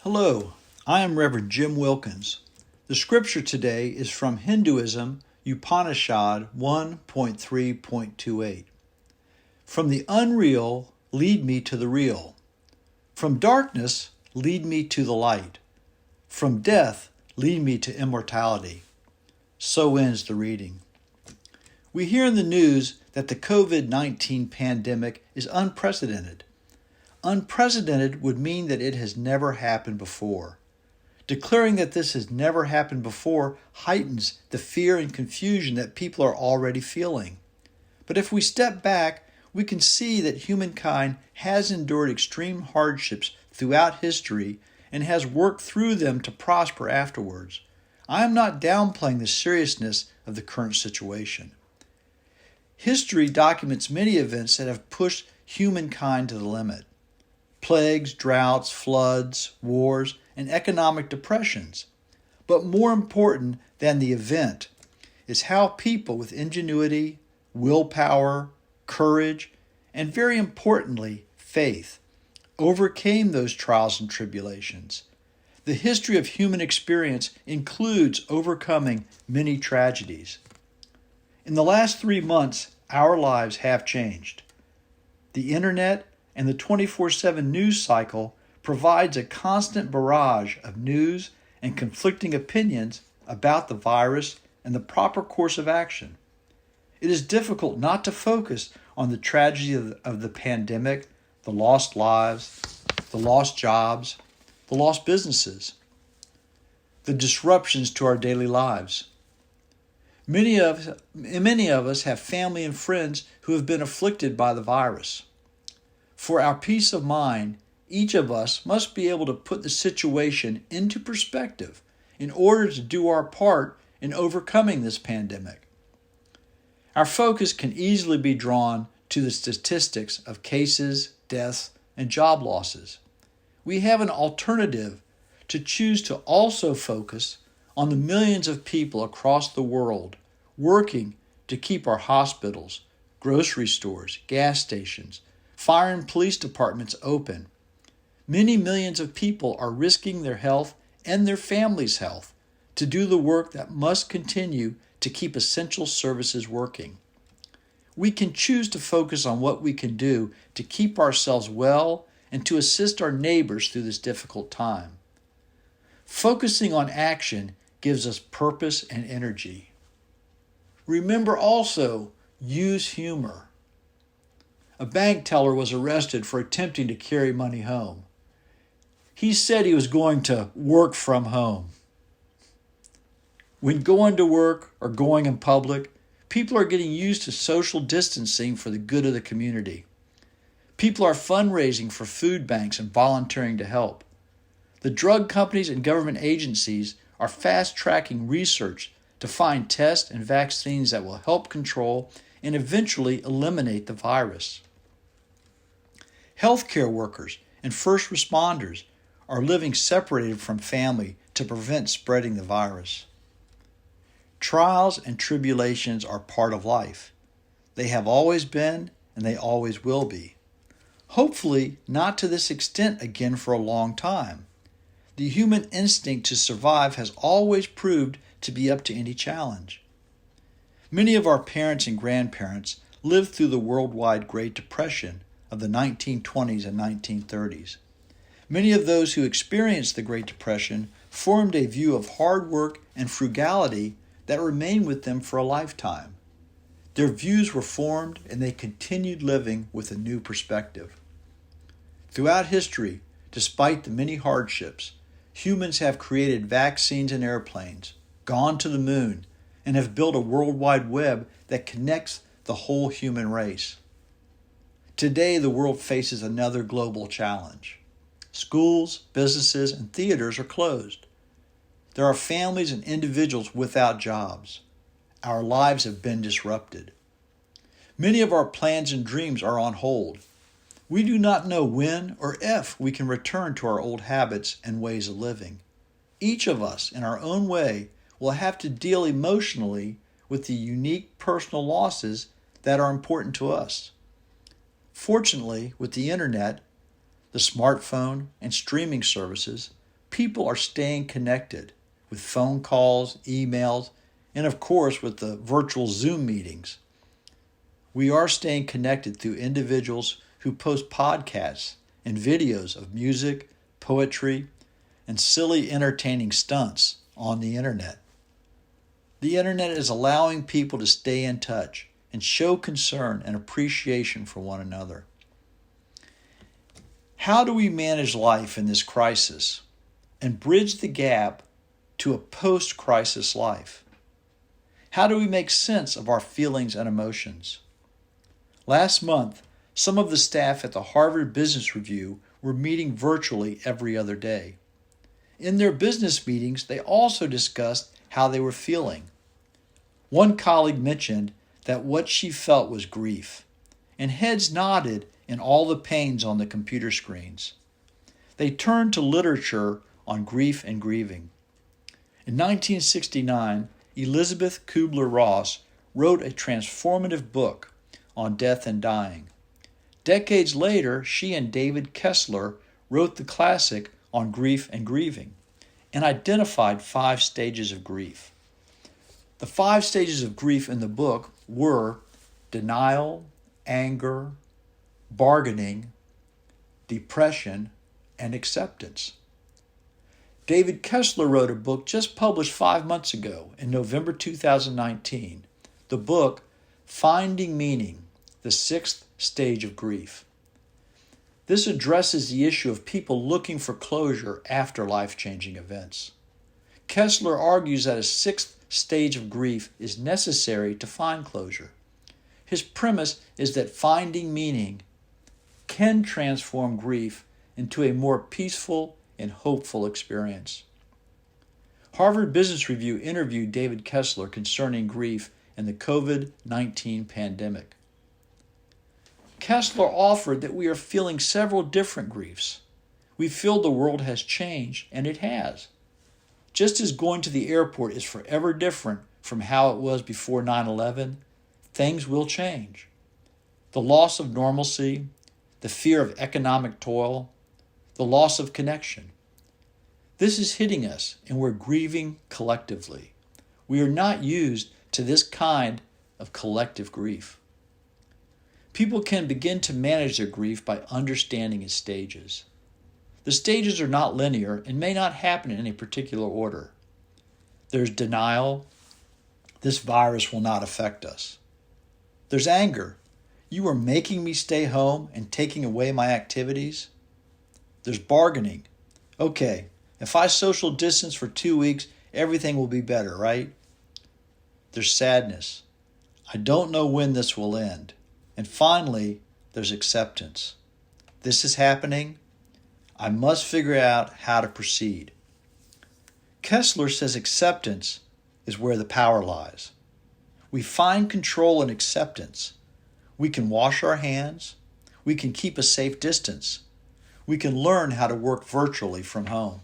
Hello, I am Reverend Jim Wilkins. The scripture today is from Hinduism, Upanishad 1.3.28. From the unreal, lead me to the real. From darkness, lead me to the light. From death, lead me to immortality. So ends the reading. We hear in the news that the COVID-19 pandemic is unprecedented. Unprecedented would mean that it has never happened before. Declaring that this has never happened before heightens the fear and confusion that people are already feeling. But if we step back, we can see that humankind has endured extreme hardships throughout history and has worked through them to prosper afterwards. I am not downplaying the seriousness of the current situation. History documents many events that have pushed humankind to the limit. Plagues, droughts, floods, wars, and economic depressions. But more important than the event is how people with ingenuity, willpower, courage, and very importantly, faith, overcame those trials and tribulations. The history of human experience includes overcoming many tragedies. In the last 3 months, our lives have changed. The internet and the 24/7 news cycle provides a constant barrage of news and conflicting opinions about the virus and the proper course of action. It is difficult not to focus on the tragedy of the pandemic, the lost lives, the lost jobs, the lost businesses, the disruptions to our daily lives. Many of us have family and friends who have been afflicted by the virus. For our peace of mind, each of us must be able to put the situation into perspective in order to do our part in overcoming this pandemic. Our focus can easily be drawn to the statistics of cases, deaths, and job losses. We have an alternative to choose to also focus on the millions of people across the world working to keep our hospitals, grocery stores, gas stations, fire and police departments open. Many millions of people are risking their health and their families' health to do the work that must continue to keep essential services working. We can choose to focus on what we can do to keep ourselves well and to assist our neighbors through this difficult time. Focusing on action gives us purpose and energy. Remember also, use humor. A bank teller was arrested for attempting to carry money home. He said he was going to work from home. When going to work or going in public, people are getting used to social distancing for the good of the community. People are fundraising for food banks and volunteering to help. The drug companies and government agencies are fast-tracking research to find tests and vaccines that will help control and eventually eliminate the virus. Healthcare workers and first responders are living separated from family to prevent spreading the virus. Trials and tribulations are part of life. They have always been and they always will be. Hopefully not to this extent again for a long time. The human instinct to survive has always proved to be up to any challenge. Many of our parents and grandparents lived through the worldwide Great Depression of the 1920s and 1930s. Many of those who experienced the Great Depression formed a view of hard work and frugality that remained with them for a lifetime. Their views were formed and they continued living with a new perspective. Throughout history, despite the many hardships, humans have created vaccines and airplanes, gone to the moon, and have built a worldwide web that connects the whole human race. Today, the world faces another global challenge. Schools, businesses, and theaters are closed. There are families and individuals without jobs. Our lives have been disrupted. Many of our plans and dreams are on hold. We do not know when or if we can return to our old habits and ways of living. Each of us, in our own way, will have to deal emotionally with the unique personal losses that are important to us. Fortunately, with the internet, the smartphone, and streaming services, People are staying connected with phone calls, emails, and of course with the virtual Zoom meetings. We are staying connected through individuals who post podcasts and videos of music, poetry, and silly entertaining stunts on the internet. The internet is allowing people to stay in touch and show concern and appreciation for one another. How do we manage life in this crisis and bridge the gap to a post-crisis life? How do we make sense of our feelings and emotions? Last month, some of the staff at the Harvard Business Review were meeting virtually every other day. In their business meetings, they also discussed how they were feeling. One colleague mentioned that what she felt was grief, and heads nodded in all the panes on the computer screens. They turned to literature on grief and grieving. In 1969, Elizabeth Kubler-Ross wrote a transformative book on death and dying. Decades later, she and David Kessler wrote the classic on grief and grieving and identified 5 stages of grief. The 5 stages of grief in the book were denial, anger, bargaining, depression, and acceptance. David Kessler wrote a book just published 5 months ago in November 2019, the book Finding Meaning, the 6th Stage of Grief. This addresses the issue of people looking for closure after life-changing events. Kessler argues that a 6th stage of grief is necessary to find closure. His premise is that finding meaning can transform grief into a more peaceful and hopeful experience. Harvard Business Review interviewed David Kessler concerning grief and the COVID-19 pandemic. Kessler offered that we are feeling several different griefs. We feel the world has changed, and it has. Just as going to the airport is forever different from how it was before 9/11, things will change. The loss of normalcy, the fear of economic toil, the loss of connection. This is hitting us, and we're grieving collectively. We are not used to this kind of collective grief. People can begin to manage their grief by understanding its stages. The stages are not linear and may not happen in any particular order. There's denial. This virus will not affect us. There's anger. You are making me stay home and taking away my activities. There's bargaining. Okay, if I social distance for 2 weeks, everything will be better, right? There's sadness. I don't know when this will end. And finally, there's acceptance. This is happening. I must figure out how to proceed. Kessler says acceptance is where the power lies. We find control in acceptance. We can wash our hands. We can keep a safe distance. We can learn how to work virtually from home.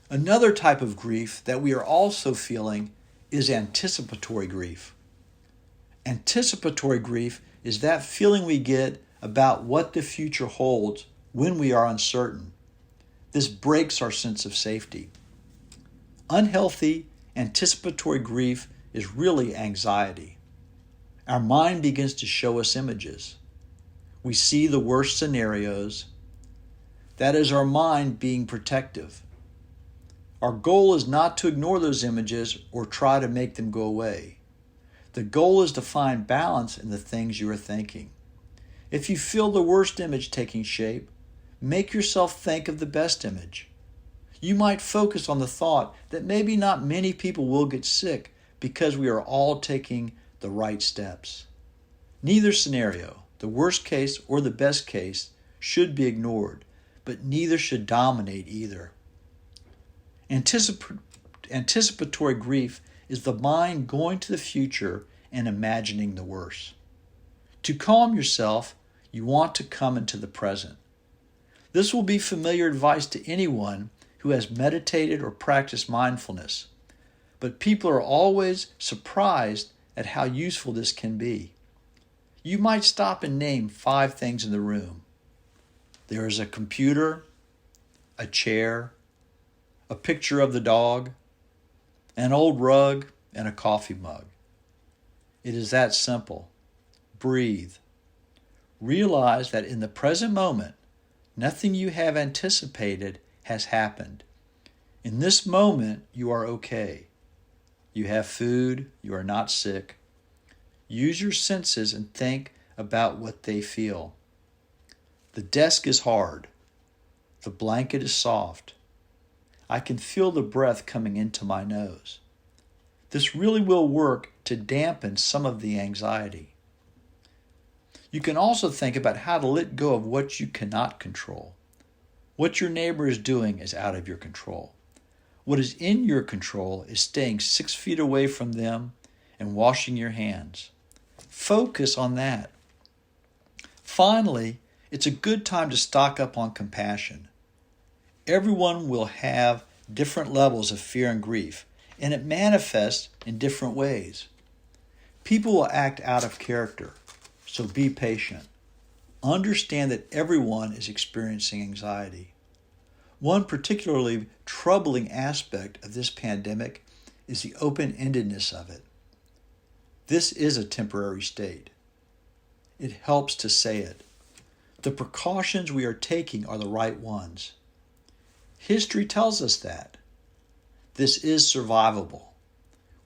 Another type of grief that we are also feeling is anticipatory grief. Anticipatory grief is that feeling we get about what the future holds when we are uncertain. This breaks our sense of safety. Unhealthy anticipatory grief is really anxiety. Our mind begins to show us images. We see the worst scenarios. That is our mind being protective. Our goal is not to ignore those images or try to make them go away. The goal is to find balance in the things you are thinking. If you feel the worst image taking shape, make yourself think of the best image. You might focus on the thought that maybe not many people will get sick because we are all taking the right steps. Neither scenario, the worst case or the best case, should be ignored, but neither should dominate either. Anticipatory grief is the mind going to the future and imagining the worst. To calm yourself, you want to come into the present. This will be familiar advice to anyone who has meditated or practiced mindfulness, but people are always surprised at how useful this can be. You might stop and name 5 things in the room. There is a computer, a chair, a picture of the dog, an old rug, and a coffee mug. It is that simple. Breathe. Realize that in the present moment, nothing you have anticipated has happened. In this moment, you are okay. You have food. You are not sick. Use your senses and think about what they feel. The desk is hard. The blanket is soft. I can feel the breath coming into my nose. This really will work to dampen some of the anxiety. You can also think about how to let go of what you cannot control. What your neighbor is doing is out of your control. What is in your control is staying 6 feet away from them and washing your hands. Focus on that. Finally, it's a good time to stock up on compassion. Everyone will have different levels of fear and grief, and it manifests in different ways. People will act out of character, so be patient. Understand that everyone is experiencing anxiety. One particularly troubling aspect of this pandemic is the open-endedness of it. This is a temporary state. It helps to say it. The precautions we are taking are the right ones. History tells us that. This is survivable.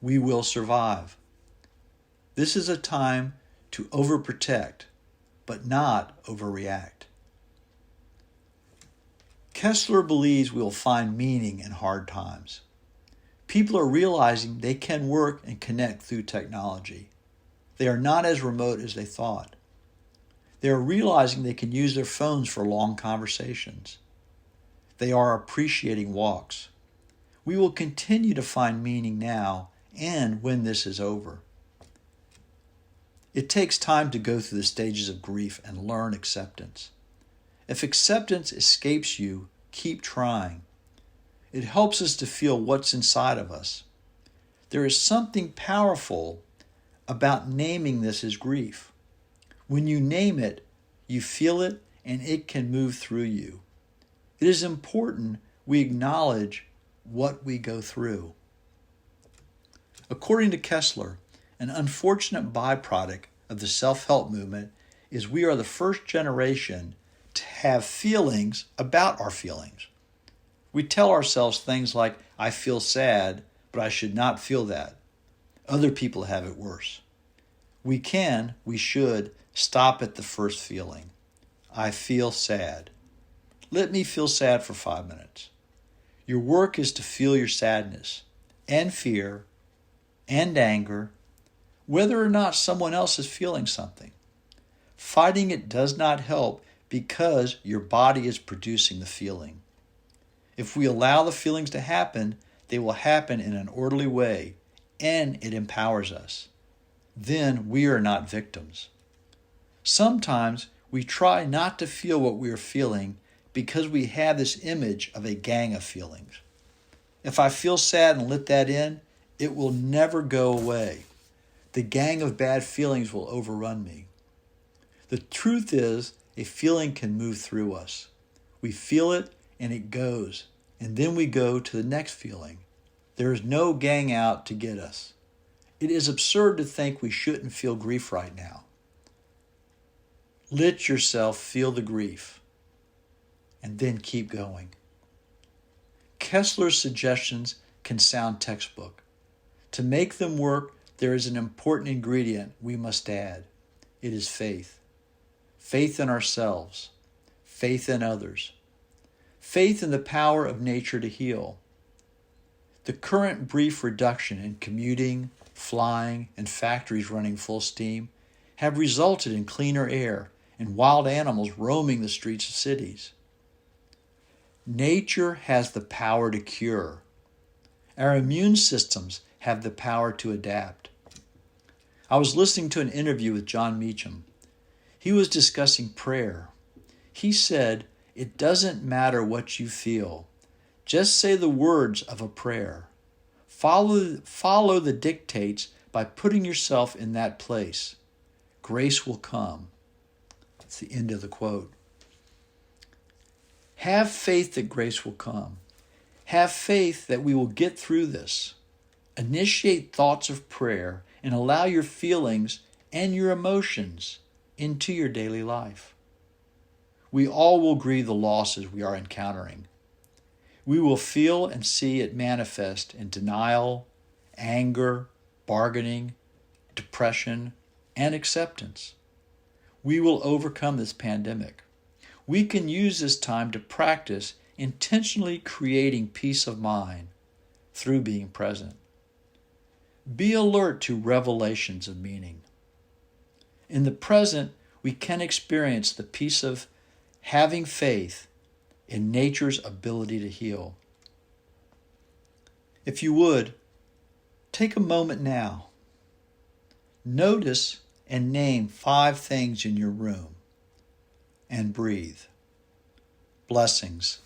We will survive. This is a time to overprotect, but not overreact. Kessler believes we will find meaning in hard times. People are realizing they can work and connect through technology. They are not as remote as they thought. They are realizing they can use their phones for long conversations. They are appreciating walks. We will continue to find meaning now and when this is over. It takes time to go through the stages of grief and learn acceptance. If acceptance escapes you, keep trying. It helps us to feel what's inside of us. There is something powerful about naming this as grief. When you name it, you feel it and it can move through you. It is important we acknowledge what we go through. According to Kessler, an unfortunate byproduct of the self-help movement is we are the first generation to have feelings about our feelings. We tell ourselves things like, I feel sad, but I should not feel that. Other people have it worse. We should stop at the first feeling. I feel sad. Let me feel sad for 5 minutes. Your work is to feel your sadness and fear and anger, whether or not someone else is feeling something. Fighting it does not help because your body is producing the feeling. If we allow the feelings to happen, they will happen in an orderly way, and it empowers us. Then we are not victims. Sometimes we try not to feel what we are feeling because we have this image of a gang of feelings. If I feel sad and let that in, it will never go away. The gang of bad feelings will overrun me. The truth is, a feeling can move through us. We feel it and it goes, and then we go to the next feeling. There is no gang out to get us. It is absurd to think we shouldn't feel grief right now. Let yourself feel the grief, and then keep going. Kessler's suggestions can sound textbook. To make them work, there is an important ingredient we must add. It is faith. Faith in ourselves. Faith in others. Faith in the power of nature to heal. The current brief reduction in commuting, flying, and factories running full steam have resulted in cleaner air and wild animals roaming the streets of cities. Nature has the power to cure. Our immune systems have the power to adapt. I was listening to an interview with John Meacham. He was discussing prayer. He said, it doesn't matter what you feel. Just say the words of a prayer. Follow the dictates by putting yourself in that place. Grace will come. That's the end of the quote. Have faith that grace will come. Have faith that we will get through this. Initiate thoughts of prayer and allow your feelings and your emotions into your daily life. We all will grieve the losses we are encountering. We will feel and see it manifest in denial, anger, bargaining, depression, and acceptance. We will overcome this pandemic. We can use this time to practice intentionally creating peace of mind through being present. Be alert to revelations of meaning. In the present, we can experience the peace of having faith in nature's ability to heal. If you would, take a moment now. Notice and name 5 things in your room and breathe. Blessings.